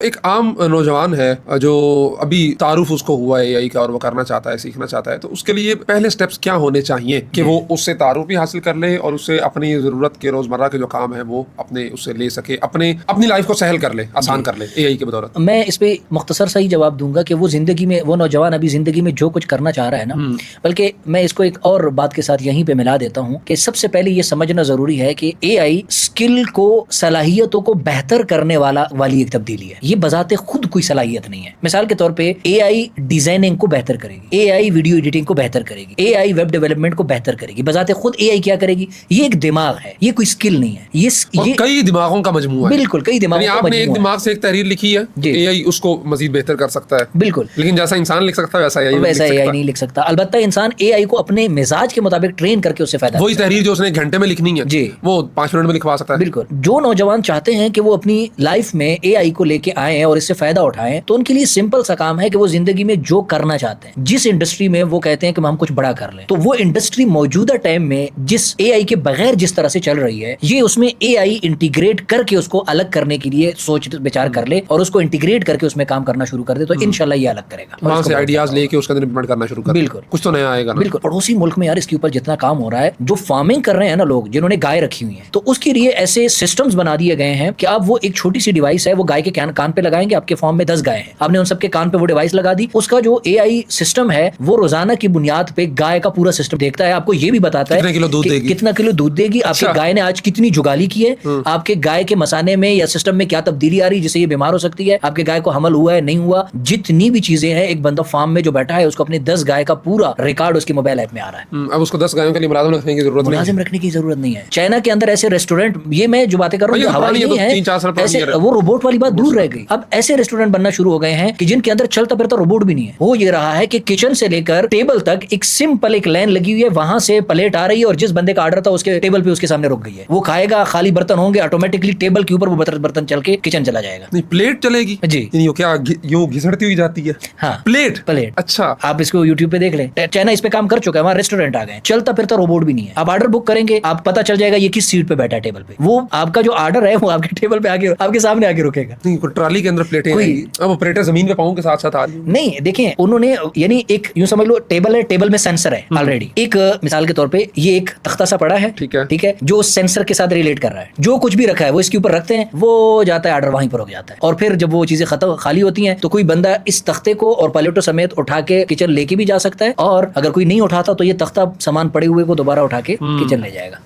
ایک عام نوجوان ہے جو ابھی تعارف اس کو ہوا ہے اے آئی کا اور وہ کرنا چاہتا ہے، سیکھنا چاہتا ہے، تو اس کے لیے پہلے سٹیپس کیا ہونے چاہیے کہ وہ اس سے تعارف بھی حاصل کر لے اور اس سے اپنی ضرورت کے روزمرہ کے جو کام ہے وہ اپنے اس سے لے سکے، اپنی لائف کو سہل کر لے، آسان کر لے اے آئی کی بدولت؟ میں اس پہ مختصر سا ہی جواب دوں گا کہ وہ زندگی میں، وہ نوجوان ابھی زندگی میں جو کچھ کرنا چاہ رہا ہے نا، بلکہ میں اس کو ایک اور بات کے ساتھ یہیں پہ ملا دیتا ہوں کہ سب سے پہلے یہ سمجھنا ضروری ہے کہ اے آئی اسکل کو، صلاحیتوں کو بہتر کرنے والی ایک تبدیلی ہے. یہ بذات خود کوئی صلاحیت نہیں ہے. مثال کے طور پہ اے آئی ڈیزائننگ کو بہتر کرے گی، اے آئی ویڈیو ایڈیٹنگ کو بہتر کرے گی، اے آئی ویب ڈیولپمنٹ کو بہتر کرے گی. بذات خود اے آئی کیا کرے گی؟ یہ ایک دماغ ہے، یہ کوئی اسکل نہیں ہے. یہ کئی دماغوں کا مجموعہ ہے. بالکل کئی دماغوں کا آپ نے مجموعہ ایک دماغ سے ایک تحریر لکھی ہے، اے آئی اس کو مزید بہتر کر سکتا ہے. بالکل، لیکن جیسا انسان لکھ سکتا ہے ویسا اے آئی نہیں لکھ سکتا. البتہ انسان اے آئی کو اپنے مزاج کے مطابق ٹرین کر کے اس سے فائدہ، وہی تحریر جو اس نے ایک گھنٹے میں لکھنی ہے جی وہ 5 منٹ میں لکھوا سکتا ہے. بالکل. جو نوجوان چاہتے ہیں کہ وہ اپنی لائف میں اے آئی کو لے کے آئیں اور اس سے فائدہ اٹھائیں، تو ان کے لیے سمپل سا کام ہے کہ وہ زندگی میں جو کرنا چاہتے ہیں، جس انڈسٹری میں وہ کہتے ہیں کہ ہم کچھ بڑا کر لیں، تو وہ انڈسٹری موجودہ ٹائم میں جس اے آئی کے بغیر جس طرح سے چل رہی ہے، یہ اس میں اے آئی انٹیگریٹ کر کے اس کو الگ کرنے کے لیے سوچ بچار کر لے اور اس کو انٹیگریٹ کر کے اس میں کام کرنا شروع کر دے، تو انشاءاللہ یہ الگ کرے گا. وہاں سے آئیڈیاز لے کے اس کا امپلیمنٹ کرنا شروع کر دے. بالکل کچھ تو نیا آئے گا نا. بالکل. پڑوسی ملک میں یار اس کے اوپر جتنا کام ہو رہا ہے، جو فارمنگ کر رہے ہیں نا لوگ، جنہوں نے گائے رکھی ہوئی ہیں، تو اس کے لیے ایسے سسٹمز بنا دیے گئے ہیں کہ آپ وہ ایک چھوٹی سی ڈیوائس ہے، وہ گائے کے کان پہ لگائیں گے. آپ کے فارم میں 10 گائے ہیں، آپ نے ان سب کے کان پہ وہ ڈیوائس لگا دی. اس کا جو اے آئی سسٹم ہے وہ روزانہ کی بنیاد پہ گائے کا پورا سسٹم دیکھتا ہے. آپ کو یہ بھی بتاتا ہے کتنا کلو دودھ دے گی، آپ کی گائے نے آج کتنی جگالی کی ہے، آپ کے گائے کے مسانے میں یا سسٹم میں کیا تبدیلی آ رہی جس سے یہ بیمار ہو سکتی ہے، آپ کے گائے کو حمل ہوا ہے نہیں ہوا. جتنی بھی چیزیں ہیں، ایک بندہ فارم میں جو بیٹھا ہے اس کو اپنے 10 گائے کا پورا ریکارڈ اس کی موبائل ایپ میں آ رہا ہے. اب اس کو 10 گائیوں کے لیے ملازم رکھنے کی ضرورت نہیں ہے. چائنا کے اندر ایسے ریسٹورینٹ، یہ میں جو باتیں کر رہا ہوں ہوائی نہیں ہے، ایسے وہ روبوٹ والی بات دور رہ گئی. اب ایسے ریسٹورینٹ بننا شروع ہو گئے ہیں کہ جن کے اندر چلتا پھرتا روبوٹ بھی نہیں ہے. وہ یہ رہا ہے کہ کچن سے لے کر ٹیبل تک ایک سمپل ایک لائن لگی ہوئی ہے، وہاں سے پلیٹ آ رہی ہے اور جس بندے کا آرڈر تھا اس کے ٹیبل پہ اس کے سامنے رک گئی ہے. وہ کھائے گا، خالی برتن ہوں گے، آٹومیٹکلی ٹیبل کے اوپر وہ برتن چل کے کچن چلا جائے گا. نہیں پلیٹ چلے گی جی، کیا یوں گھسڑتی ہوئی جاتی ہے. ہاں پلیٹ. اچھا آپ اس کو یوٹیوب پہ دیکھ لیں، چائنا اس پہ کام کر چکا ہے. وہاں ریسٹورینٹ آ گئے، چلتا پھرتا روبوٹ بھی نہیں ہے. آپ آرڈر بک کریں گے، آپ پتہ چل جائے گا یہ کس سیٹ پہ بیٹھا ہے ٹیبل پہ. وہ آپ کا جو آرڈر ہے وہ آپ کے ٹیبل پہ آ کے آپ کے سامنے آ کے رکے گا. ٹرالی کے اندر پلیٹیں اب آپریٹر زمین پہ پاؤں کے ساتھ ساتھ آ رہی ہیں. نہیں دیکھیں انہوں نے یعنی ایک یوں سمجھ لو ٹیبل ہے، ٹیبل میں سینسر ہے آلریڈی. ایک مثال کے طور پہ یہ ایک تختہ سا پڑا ہے، ٹھیک ہے، جو سینسر کے ساتھ ریلیٹ کر رہا ہے. جو کچھ بھی رکھا ہے وہ اس کے اوپر رکھتے ہیں، وہ جاتا ہے آرڈر وہیں پر رک جاتا ہے. اور پھر جب وہ چیزیں ختم خالی ہوتی ہیں تو کوئی بندہ اس تختے کو اور پلیٹوں سمیت اٹھا کے کچن لے کے بھی جا سکتا ہے، اور اگر کوئی نہیں اٹھاتا تو یہ تختہ سامان پڑے ہوئے کو دوبارہ اٹھا کے کچن لے جائے گا.